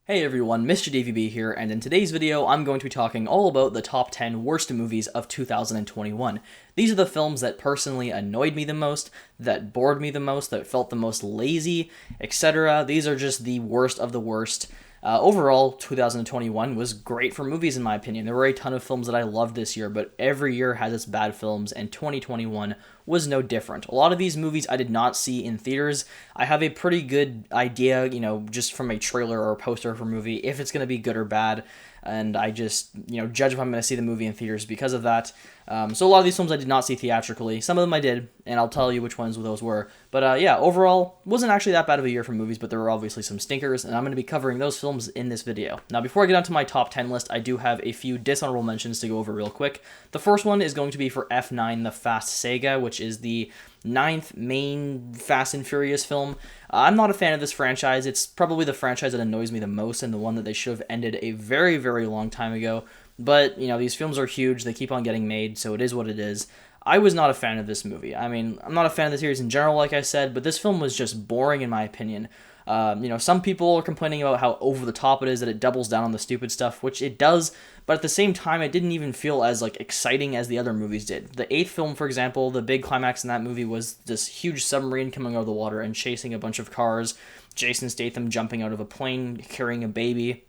Hey everyone, Mr. DVB here, and in today's video, I'm going to be talking all about the top 10 worst movies of 2021. These are the films that personally annoyed me the most, that bored me the most, that felt the most lazy, etc. These are just the worst of the worst. Overall, 2021 was great for movies in my opinion. There were a ton of films that I loved this year, but every year has its bad films, and 2021 was no different. A lot of these movies I did not see in theaters. I have a pretty good idea, just from a trailer or a poster for a movie, if it's going to be good or bad, and I just, judge if I'm going to see the movie in theaters because of that. So a lot of these films I did not see theatrically. Some of them I did, and I'll tell you which ones those were. But yeah, overall, wasn't actually that bad of a year for movies, but there were obviously some stinkers, and I'm going to be covering those films in this video. Now, before I get onto my top 10 list, I do have a few dishonorable mentions to go over real quick. The first one is going to be for F9, The Fast Saga, which is the ninth main Fast and Furious film. I'm not a fan of this franchise. It's probably the franchise that annoys me the most and the one that they should have ended a very, very long time ago. But, these films are huge. They keep on getting made, so it is what it is. I was not a fan of this movie. I mean, I'm not a fan of the series in general, like I said, but this film was just boring in my opinion. Some people are complaining about how over the top it is, that it doubles down on the stupid stuff, which it does, but at the same time, it didn't even feel as, exciting as the other movies did. The eighth film, for example, the big climax in that movie was this huge submarine coming out of the water and chasing a bunch of cars, Jason Statham jumping out of a plane, carrying a baby.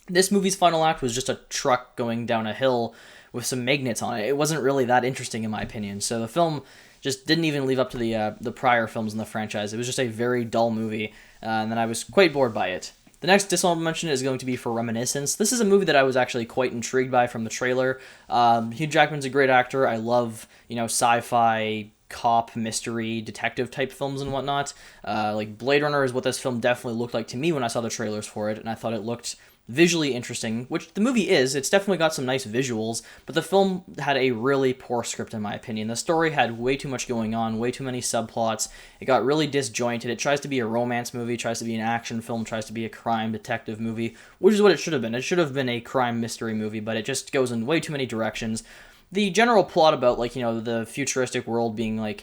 This movie's final act was just a truck going down a hill with some magnets on it. It wasn't really that interesting in my opinion, so the film just didn't even live up to the prior films in the franchise. It was just a very dull movie, and then I was quite bored by it. The next dishonorable mention is going to be for Reminiscence. This is a movie that I was actually quite intrigued by from the trailer. Hugh Jackman's a great actor. I love, sci-fi, cop, mystery, detective type films and whatnot. Blade Runner is what this film definitely looked like to me when I saw the trailers for it, and I thought it looked visually interesting, which the movie is. It's definitely got some nice visuals, but the film had a really poor script in my opinion. The story had way too much going on, way too many subplots. It got really disjointed. It tries to be a romance movie, tries to be an action film, tries to be a crime detective movie, which is what it should have been. It should have been a crime mystery movie, but it just goes in way too many directions. The general plot about, the futuristic world being,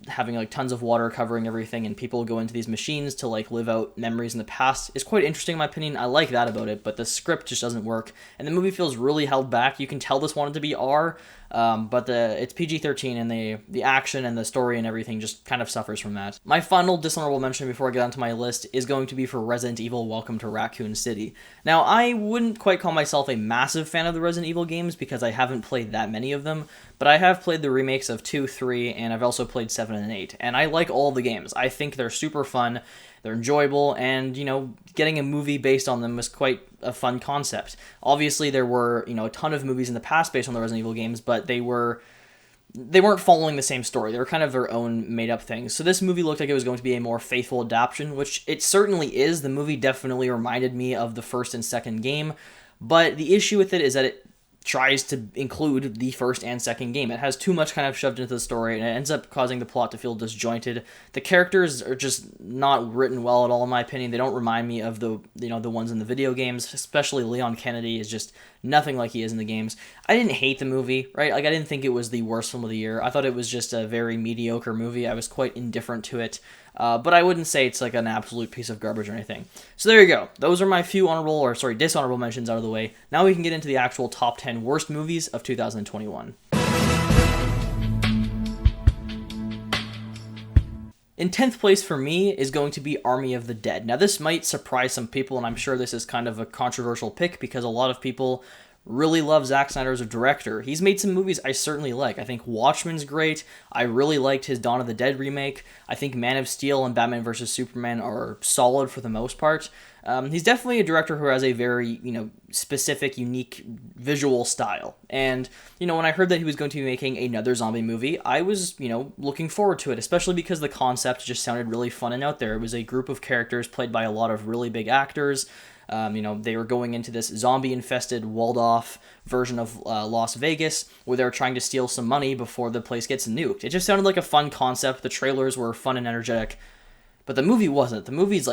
having tons of water covering everything and people go into these machines to live out memories in the past is quite interesting in my opinion. I like that about it, but the script just doesn't work and the movie feels really held back. You can tell this wanted to be R, but it's PG-13 and the action and the story and everything just kind of suffers from that. My final dishonorable mention before I get onto my list is going to be for Resident Evil Welcome to Raccoon City. Now, I wouldn't quite call myself a massive fan of the Resident Evil games because I haven't played that many of them, but I have played the remakes of 2, 3, and I've also played 7 and 8, and I like all the games. I think they're super fun, they're enjoyable, and, getting a movie based on them was quite a fun concept. Obviously, there were, a ton of movies in the past based on the Resident Evil games, but they weren't following the same story. They were kind of their own made-up things. So this movie looked like it was going to be a more faithful adaptation, which it certainly is. The movie definitely reminded me of the first and second game, but the issue with it is that it tries to include the first and second game. It has too much kind of shoved into the story, and it ends up causing the plot to feel disjointed. The characters are just not written well at all, in my opinion. They don't remind me of the ones in the video games, especially Leon Kennedy is just nothing like he is in the games. I didn't hate the movie, right? I didn't think it was the worst film of the year. I thought it was just a very mediocre movie. I was quite indifferent to it. But I wouldn't say it's an absolute piece of garbage or anything. So there you go. Those are my few dishonorable mentions out of the way. Now we can get into the actual top 10 worst movies of 2021. In 10th place for me is going to be Army of the Dead. Now this might surprise some people, and I'm sure this is kind of a controversial pick because a lot of people really love Zack Snyder as a director. He's made some movies I certainly like. I think Watchmen's great. I really liked his Dawn of the Dead remake. I think Man of Steel and Batman vs. Superman are solid for the most part. He's definitely a director who has a very, specific, unique visual style. And, when I heard that he was going to be making another zombie movie, I was, looking forward to it, especially because the concept just sounded really fun and out there. It was a group of characters played by a lot of really big actors. They were going into this zombie-infested, walled-off version of Las Vegas, where they were trying to steal some money before the place gets nuked. It just sounded like a fun concept. The trailers were fun and energetic, but the movie wasn't. The movie's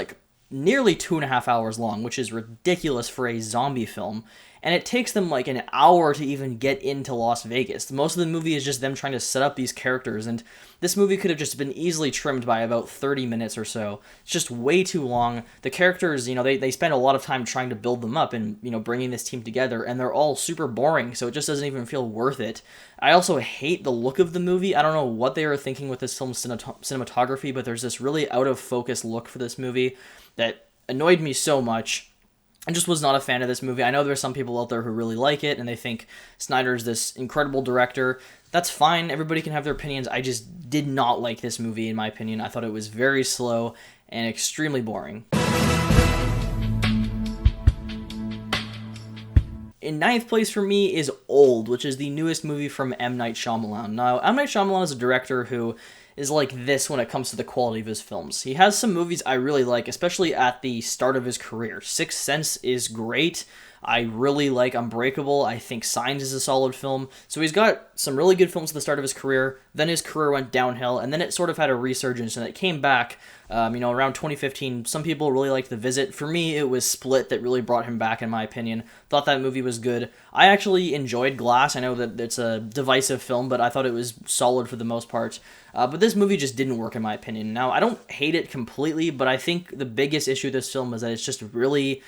nearly 2.5 hours long, which is ridiculous for a zombie film. and it takes them like an hour to even get into Las Vegas. Most of the movie is just them trying to set up these characters, and this movie could have just been easily trimmed by about 30 minutes or so. It's just way too long. The characters, they spend a lot of time trying to build them up and, bringing this team together, and they're all super boring, so it just doesn't even feel worth it. I also hate the look of the movie. I don't know what they were thinking with this film's cinematography, but there's this really out-of-focus look for this movie that annoyed me so much. I just was not a fan of this movie. I know there's some people out there who really like it, and they think Snyder's this incredible director. That's fine. Everybody can have their opinions. I just did not like this movie, in my opinion. I thought it was very slow and extremely boring. In ninth place for me is Old, which is the newest movie from M. Night Shyamalan. Now, M. Night Shyamalan is a director who is like this when it comes to the quality of his films. He has some movies I really like, especially at the start of his career. Sixth Sense is great. I really like Unbreakable. I think Signs is a solid film. So he's got some really good films at the start of his career. Then his career went downhill, and then it sort of had a resurgence, and it came back, around 2015. Some people really liked The Visit. For me, it was Split that really brought him back, in my opinion. Thought that movie was good. I actually enjoyed Glass. I know that it's a divisive film, but I thought it was solid for the most part. But this movie just didn't work, in my opinion. Now, I don't hate it completely, but I think the biggest issue with this film is that it's just really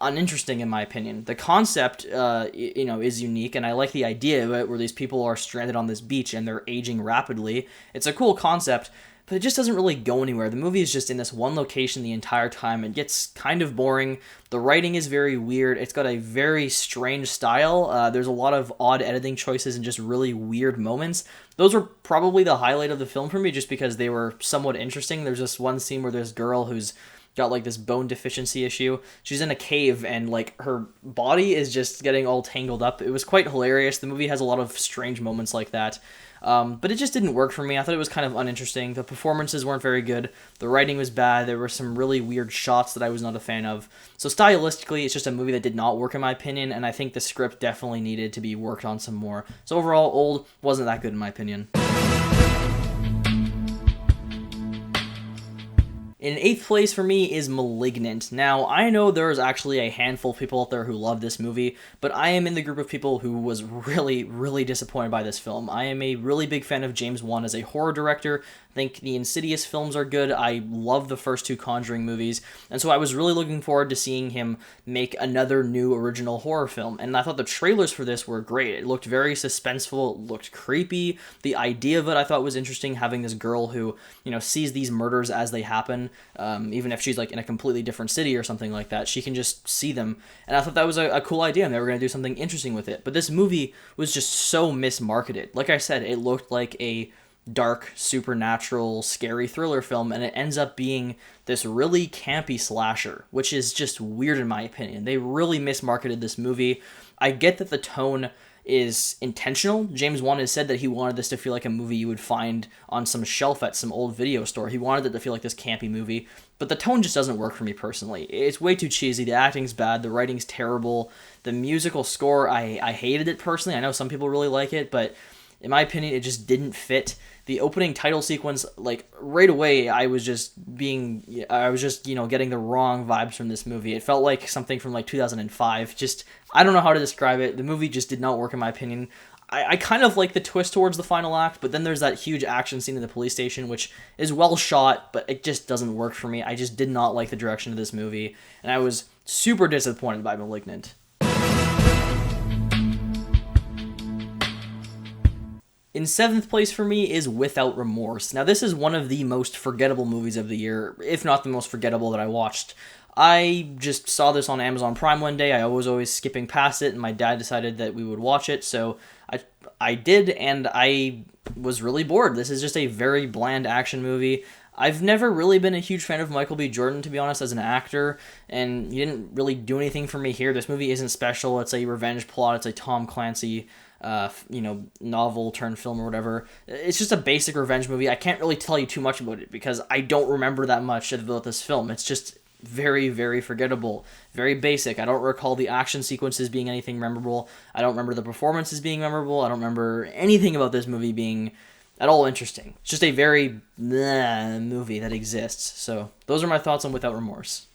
uninteresting, in my opinion. The concept, is unique, and I like the idea of it, where these people are stranded on this beach and they're aging rapidly. It's a cool concept, but it just doesn't really go anywhere. The movie is just in this one location the entire time. It gets kind of boring. The writing is very weird. It's got a very strange style. There's a lot of odd editing choices and just really weird moments. Those were probably the highlight of the film for me, just because they were somewhat interesting. There's this one scene where this girl who's got like this bone deficiency issue. She's in a cave and like her body is just getting all tangled up. It was quite hilarious. The movie has a lot of strange moments like that. But it just didn't work for me. I thought it was kind of uninteresting. The performances weren't very good. The writing was bad. There were some really weird shots that I was not a fan of. So stylistically, it's just a movie that did not work, in my opinion, and I think the script definitely needed to be worked on some more. So overall, Old wasn't that good, in my opinion. In eighth place for me is Malignant. Now, I know there's actually a handful of people out there who love this movie, but I am in the group of people who was really, really disappointed by this film. I am a really big fan of James Wan as a horror director. I think the Insidious films are good. I love the first two Conjuring movies, and so I was really looking forward to seeing him make another new original horror film, and I thought the trailers for this were great. It looked very suspenseful, it looked creepy. The idea of it I thought was interesting, having this girl who, sees these murders as they happen. Even if she's like in a completely different city or something like that, she can just see them. And I thought that was a cool idea, and they were going to do something interesting with it. But this movie was just so mismarketed. Like I said, it looked like a dark, supernatural, scary thriller film, and it ends up being this really campy slasher, which is just weird in my opinion. They really mismarketed this movie. I get that the tone is intentional. James Wan has said that he wanted this to feel like a movie you would find on some shelf at some old video store. He wanted it to feel like this campy movie, but the tone just doesn't work for me personally. It's way too cheesy. The acting's bad. The writing's terrible. The musical score, I hated it personally. I know some people really like it, but in my opinion, it just didn't fit. The opening title sequence, like right away, I was just getting the wrong vibes from this movie. It felt like something from like 2005. Just, I don't know how to describe it. The movie just did not work in my opinion. I kind of like the twist towards the final act, but then there's that huge action scene in the police station, which is well shot, but it just doesn't work for me. I just did not like the direction of this movie, and I was super disappointed by Malignant. In seventh place for me is Without Remorse. Now, this is one of the most forgettable movies of the year, if not the most forgettable that I watched. I just saw this on Amazon Prime one day. I was always skipping past it, and my dad decided that we would watch it, so I did, and I was really bored. This is just a very bland action movie. I've never really been a huge fan of Michael B. Jordan, to be honest, as an actor, and he didn't really do anything for me here. This movie isn't special. It's a revenge plot. It's a Tom Clancy novel turned film or whatever. It's just a basic revenge movie. I can't really tell you too much about it because I don't remember that much about this film. It's just very, very forgettable, very basic. I don't recall the action sequences being anything memorable. I don't remember the performances being memorable. I don't remember anything about this movie being at all interesting. It's just a very movie that exists. So those are my thoughts on Without Remorse.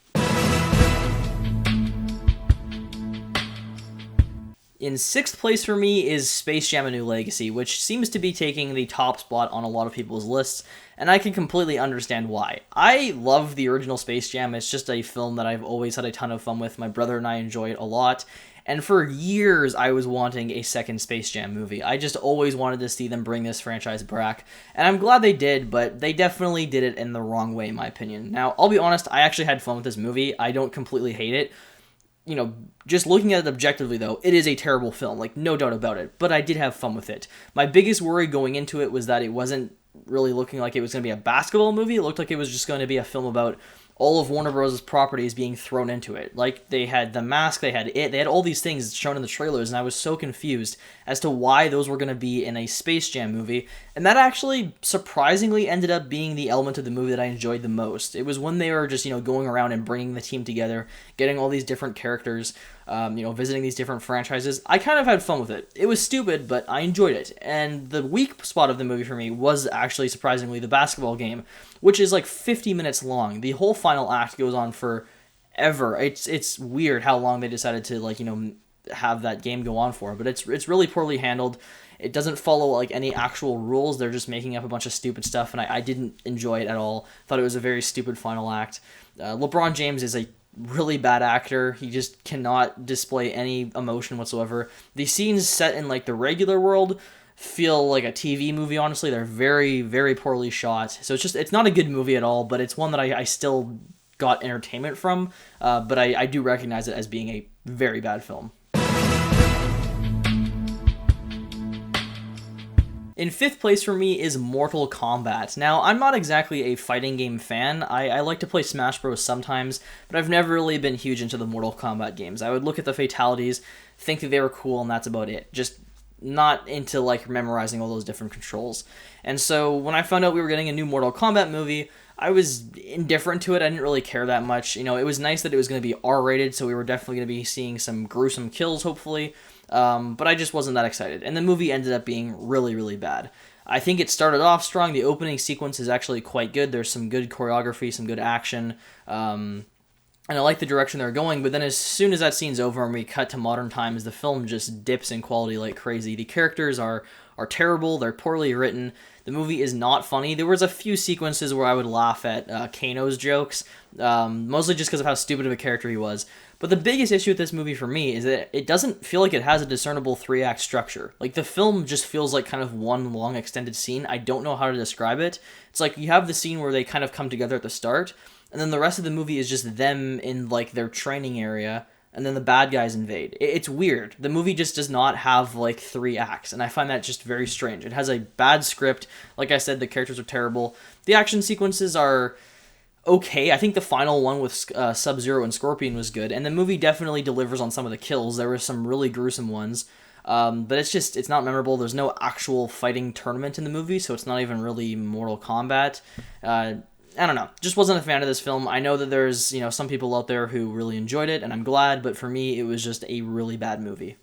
In sixth place for me is Space Jam: A New Legacy, which seems to be taking the top spot on a lot of people's lists, and I can completely understand why. I love the original Space Jam. It's just a film that I've always had a ton of fun with. My brother and I enjoy it a lot, and for years I was wanting a second Space Jam movie. I just always wanted to see them bring this franchise back, and I'm glad they did, but they definitely did it in the wrong way, in my opinion. Now, I'll be honest, I actually had fun with this movie. I don't completely hate it. Just looking at it objectively, though, it is a terrible film, like, no doubt about it, but I did have fun with it. My biggest worry going into it was that it wasn't really looking like it was going to be a basketball movie. It looked like it was just going to be a film about all of Warner Bros.' properties being thrown into it. Like, they had The Mask, they had all these things shown in the trailers, and I was so confused as to why those were going to be in a Space Jam movie, and that actually surprisingly ended up being the element of the movie that I enjoyed the most. It was when they were just, going around and bringing the team together, getting all these different characters, visiting these different franchises. I kind of had fun with it. It was stupid, but I enjoyed it. And the weak spot of the movie for me was actually, surprisingly, the basketball game, which is like 50 minutes long. The whole final act goes on forever. It's weird how long they decided to, have that game go on for, but it's really poorly handled. It doesn't follow like any actual rules. They're just making up a bunch of stupid stuff, and I didn't enjoy it at all. Thought it was a very stupid final act. LeBron James is a really bad actor. He just cannot display any emotion whatsoever. The scenes set in like the regular world feel like a TV movie, honestly. They're very, very poorly shot. So it's not a good movie at all, but it's one that I still got entertainment from. But I do recognize it as being a very bad film. In fifth place for me is Mortal Kombat. Now, I'm not exactly a fighting game fan. I like to play Smash Bros. Sometimes, but I've never really been huge into the Mortal Kombat games. I would look at the fatalities, think that they were cool, and that's about it. Just not into like memorizing all those different controls. And so when I found out we were getting a new Mortal Kombat movie, I was indifferent to it. I didn't really care that much. It was nice that it was going to be R-rated, so we were definitely going to be seeing some gruesome kills, hopefully. But I just wasn't that excited. And the movie ended up being really, really bad. I think it started off strong. The opening sequence is actually quite good. There's some good choreography, some good action. And I like the direction they're going. But then as soon as that scene's over and we cut to modern times, the film just dips in quality like crazy. The characters are terrible. They're poorly written. The movie is not funny. There was a few sequences where I would laugh at Kano's jokes, mostly just because of how stupid of a character he was. But the biggest issue with this movie for me is that it doesn't feel like it has a discernible 3-act structure. Like, the film just feels like kind of one long extended scene. I don't know how to describe it. It's like you have the scene where they kind of come together at the start, and then the rest of the movie is just them in, like, their training area, and then the bad guys invade. It's weird. The movie just does not have, like, 3 acts, and I find that just very strange. It has a bad script. Like I said, the characters are terrible. The action sequences are okay. I think the final one with Sub-Zero and Scorpion was good, and the movie definitely delivers on some of the kills. There were some really gruesome ones, but it's not memorable. There's no actual fighting tournament in the movie, so it's not even really Mortal Kombat. I don't know. Just wasn't a fan of this film. I know that there's, some people out there who really enjoyed it, and I'm glad, but for me, it was just a really bad movie.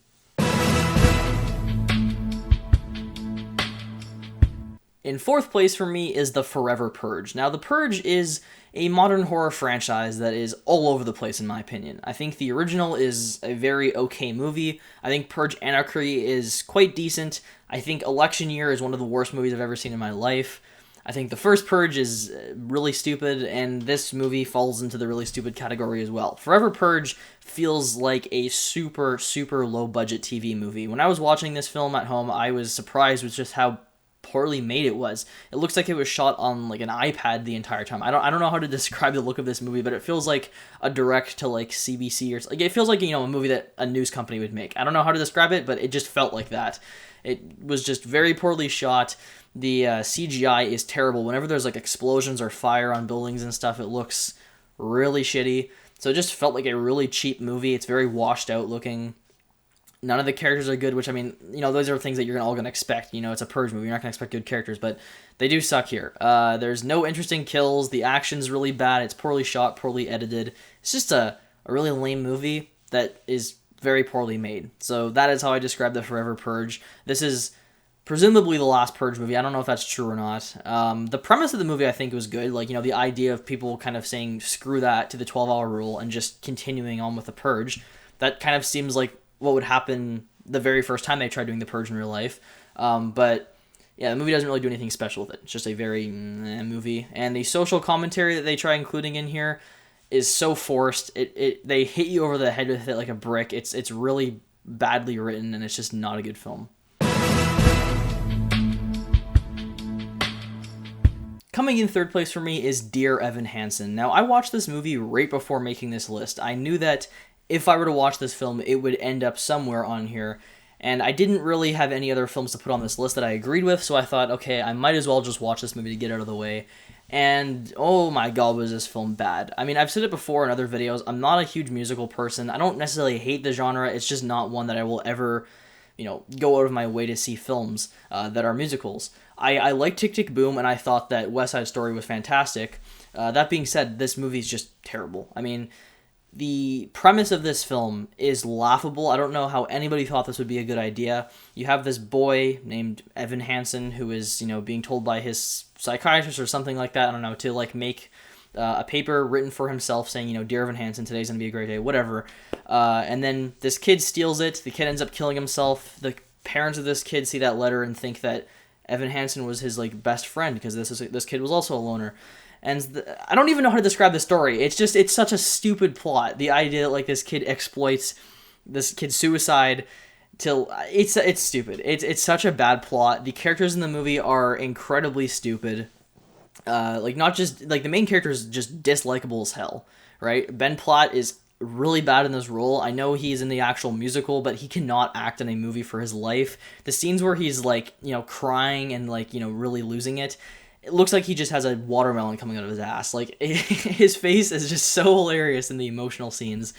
In fourth place for me is the Forever Purge. Now, The Purge is a modern horror franchise that is all over the place, in my opinion. I think the original is a very okay movie. I think Purge Anarchy is quite decent. I think Election Year is one of the worst movies I've ever seen in my life. I think the first Purge is really stupid, and this movie falls into the really stupid category as well. Forever Purge feels like a super, super low-budget TV movie. When I was watching this film at home, I was surprised with just how poorly made it was. It looks like it was shot on like an iPad the entire time. I don't know how to describe the look of this movie, but it feels like a direct to like CBC or like it feels like a movie that a news company would make. I don't know how to describe it, but it just felt like that. It was just very poorly shot. The CGI is terrible. Whenever there's like explosions or fire on buildings and stuff, it looks really shitty. So it just felt like a really cheap movie. It's very washed out looking. None of the characters are good, which, I mean, those are things that you're all going to expect. It's a Purge movie. You're not going to expect good characters, but they do suck here. There's no interesting kills. The action's really bad. It's poorly shot, poorly edited. It's just a really lame movie that is very poorly made. So that is how I describe the Forever Purge. This is presumably the last Purge movie. I don't know if that's true or not. The premise of the movie, I think, was good. Like, the idea of people kind of saying, screw that to the 12-hour rule and just continuing on with the Purge. That kind of seems like what would happen, the very first time they tried doing the Purge in real life. But yeah, the movie doesn't really do anything special with it. It's just a very movie. And the social commentary that they try including in here is so forced. They hit you over the head with it like a brick. It's really badly written, and it's just not a good film. Coming in third place for me is Dear Evan Hansen. Now, I watched this movie right before making this list. I knew that if I were to watch this film, it would end up somewhere on here. And I didn't really have any other films to put on this list that I agreed with, so I thought, okay, I might as well just watch this movie to get out of the way. And oh my god, was this film bad. I mean, I've said it before in other videos, I'm not a huge musical person. I don't necessarily hate the genre, it's just not one that I will ever, go out of my way to see films that are musicals. I like Tick, Tick, Boom, and I thought that West Side Story was fantastic. That being said, this movie's just terrible. I mean, the premise of this film is laughable. I don't know how anybody thought this would be a good idea. You have this boy named Evan Hansen who is, being told by his psychiatrist or something like that, I don't know, to make a paper written for himself saying, Dear Evan Hansen, today's gonna be a great day, whatever. And then this kid steals it. The kid ends up killing himself. The parents of this kid see that letter and think that Evan Hansen was his best friend because this kid was also a loner. And I don't even know how to describe the story. It's such a stupid plot. The idea that this kid exploits this kid's suicide till it's stupid. It's such a bad plot. The characters in the movie are incredibly stupid. Not just the main character is just dislikable as hell, right? Ben Platt is really bad in this role. I know he's in the actual musical, but he cannot act in a movie for his life. The scenes where he's crying and really losing it looks like he just has a watermelon coming out of his ass. His face is just so hilarious in the emotional scenes.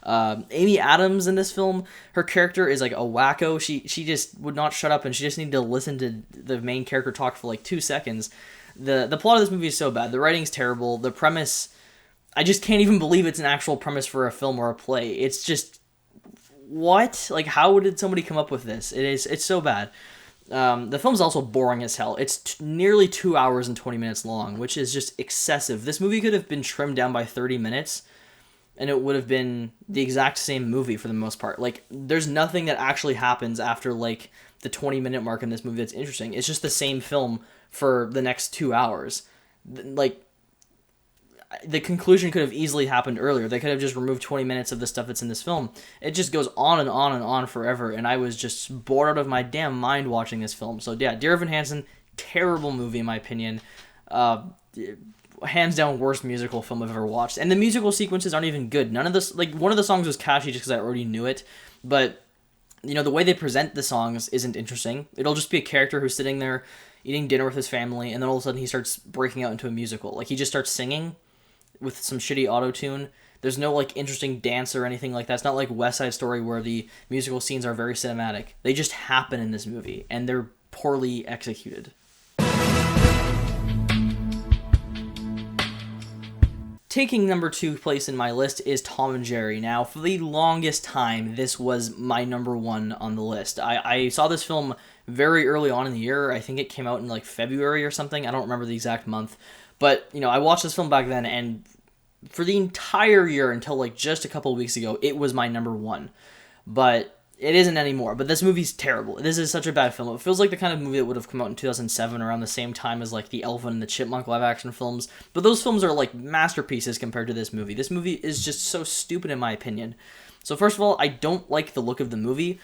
Amy Adams in this film, her character is a wacko. She just would not shut up, and she just needed to listen to the main character talk for 2 seconds. The plot of this movie is so bad. The writing's terrible. The premise, I just can't even believe it's an actual premise for a film or a play. It's just, what? How did somebody come up with this? It's so bad. The film's also boring as hell. It's nearly 2 hours and 20 minutes long, which is just excessive. This movie could have been trimmed down by 30 minutes, and it would have been the exact same movie for the most part. There's nothing that actually happens after, the 20-minute mark in this movie that's interesting. It's just the same film for the next 2 hours. The conclusion could have easily happened earlier. They could have just removed 20 minutes of the stuff that's in this film. It just goes on and on and on forever, and I was just bored out of my damn mind watching this film. So yeah, Dear Evan Hansen, terrible movie in my opinion. Hands down worst musical film I've ever watched. And the musical sequences aren't even good. None of this, one of the songs was catchy just because I already knew it, but the way they present the songs isn't interesting. It'll just be a character who's sitting there eating dinner with his family, and then all of a sudden he starts breaking out into a musical. He just starts singing with some shitty auto-tune. There's no interesting dance or anything like that. It's not like West Side Story where the musical scenes are very cinematic. They just happen in this movie, and they're poorly executed. Taking number 2 place in my list is Tom and Jerry. Now, for the longest time, this was my number 1 on the list. I saw this film very early on in the year. I think it came out in February or something. I don't remember the exact month. But, I watched this film back then, and for the entire year until just a couple of weeks ago, it was my number 1. But it isn't anymore. But this movie's terrible. This is such a bad film. It feels like the kind of movie that would have come out in 2007 around the same time as the Alvin and the Chipmunk live-action films. But those films are masterpieces compared to this movie. This movie is just so stupid in my opinion. So first of all, I don't like the look of the movie.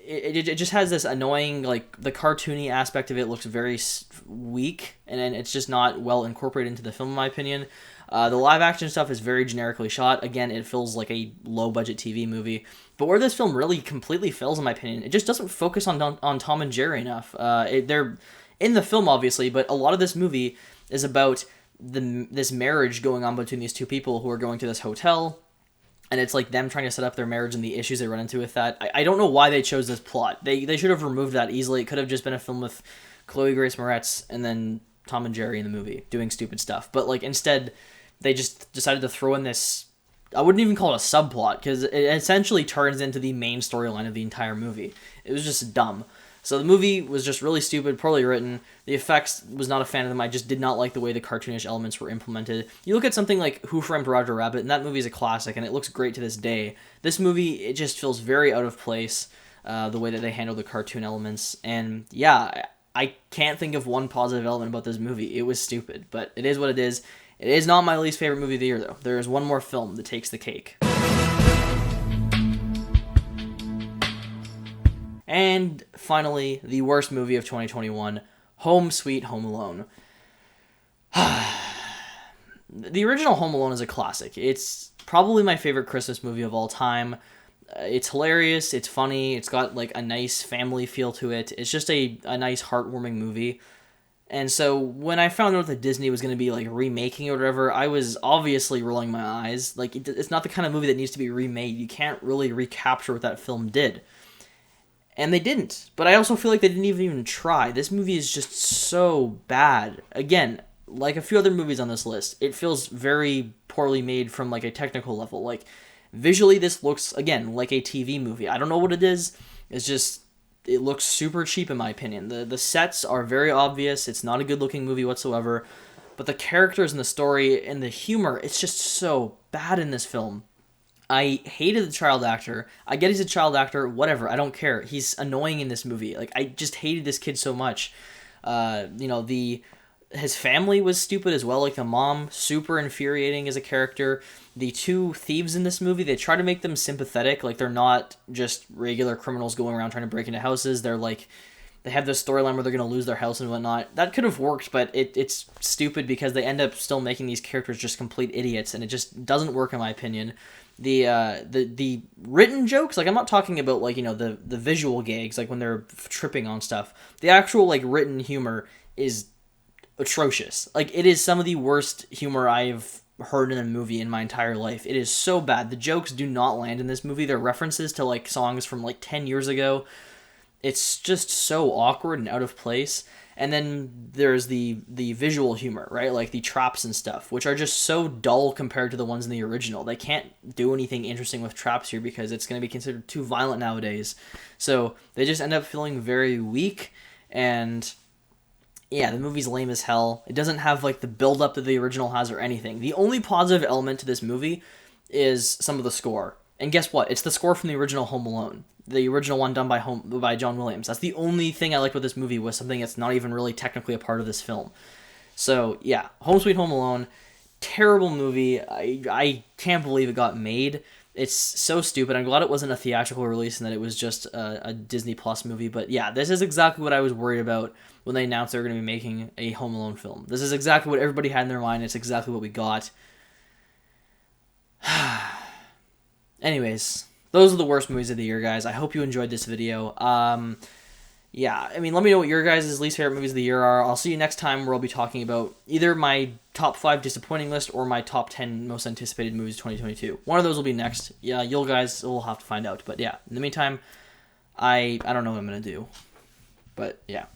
It just has this annoying, the cartoony aspect of it looks very weak, and then it's just not well incorporated into the film, in my opinion. The live-action stuff is very generically shot. Again, it feels like a low-budget TV movie. But where this film really completely fails, in my opinion, it just doesn't focus on Tom and Jerry enough. They're in the film, obviously, but a lot of this movie is about this marriage going on between these two people who are going to this hotel, and it's them trying to set up their marriage and the issues they run into with that. I don't know why they chose this plot. They should have removed that easily. It could have just been a film with Chloe Grace Moretz and then Tom and Jerry in the movie doing stupid stuff. But instead, they just decided to throw in this, I wouldn't even call it a subplot, because it essentially turns into the main storyline of the entire movie. It was just dumb. So the movie was just really stupid, poorly written. The effects, was not a fan of them. I just did not like the way the cartoonish elements were implemented. You look at something like Who Framed Roger Rabbit, and that movie is a classic, and it looks great to this day. This movie, it just feels very out of place, the way that they handle the cartoon elements. And yeah, I can't think of one positive element about this movie. It was stupid, but it is what it is. It is not my least favorite movie of the year, though. There is one more film that takes the cake. And finally, the worst movie of 2021, Home Sweet Home Alone. The original Home Alone is a classic. It's probably my favorite Christmas movie of all time. It's hilarious, it's funny, it's got like a nice family feel to it. It's just a nice heartwarming movie. And so when I found out that Disney was going to be like remaking it or whatever, I was obviously rolling my eyes. Like, it's not the kind of movie that needs to be remade. You can't really recapture what that film did. And they didn't. But I also feel like they didn't even try. This movie is just so bad. Again, like a few other movies on this list, it feels very poorly made from like a technical level. Like, visually this looks, again, like a TV movie. I don't know what it is. It's just, it looks super cheap in my opinion. The sets are very obvious. It's not a good looking movie whatsoever. But the characters and the story and the humor, it's just so bad in this film. I hated the child actor. I get he's a child actor, whatever, I don't care. He's annoying in this movie. Like, I just hated this kid so much. His family was stupid as well. Like, the mom, super infuriating as a character. The two thieves in this movie, they try to make them sympathetic. Like, they're not just regular criminals going around trying to break into houses. They're like, they have this storyline where they're going to lose their house and whatnot. That could have worked, but it's stupid because they end up still making these characters just complete idiots, and it just doesn't work in my opinion. The written jokes, like, I'm not talking about, like, the visual gags, like when they're tripping on stuff. The actual, like, written humor is atrocious. Like, it is some of the worst humor I've heard in a movie in my entire life. It is so bad. The jokes do not land in this movie. They're references to, like, songs from, like, 10 years ago. It's just so awkward and out of place. And then there's the visual humor, right? Like the traps and stuff, which are just so dull compared to the ones in the original. They can't do anything interesting with traps here because it's going to be considered too violent nowadays. So they just end up feeling very weak, and yeah, the movie's lame as hell. It doesn't have like the build-up that the original has or anything. The only positive element to this movie is some of the score. And guess what? It's the score from the original Home Alone. The original one done by John Williams. That's the only thing I liked with this movie, was something that's not even really technically a part of this film. So, yeah, Home Sweet Home Alone, terrible movie. I can't believe it got made. It's so stupid. I'm glad it wasn't a theatrical release and that it was just a Disney Plus movie. But yeah, this is exactly what I was worried about when they announced they were going to be making a Home Alone film. This is exactly what everybody had in their mind. It's exactly what we got. Anyways, those are the worst movies of the year, guys. I hope you enjoyed this video. Yeah, I mean, let me know what your guys' least favorite movies of the year are. I'll see you next time, where I'll be talking about either my top 5 disappointing list or my top 10 most anticipated movies of 2022. One of those will be next. Yeah, you guys will have to find out. But yeah, in the meantime, I don't know what I'm going to do. But yeah.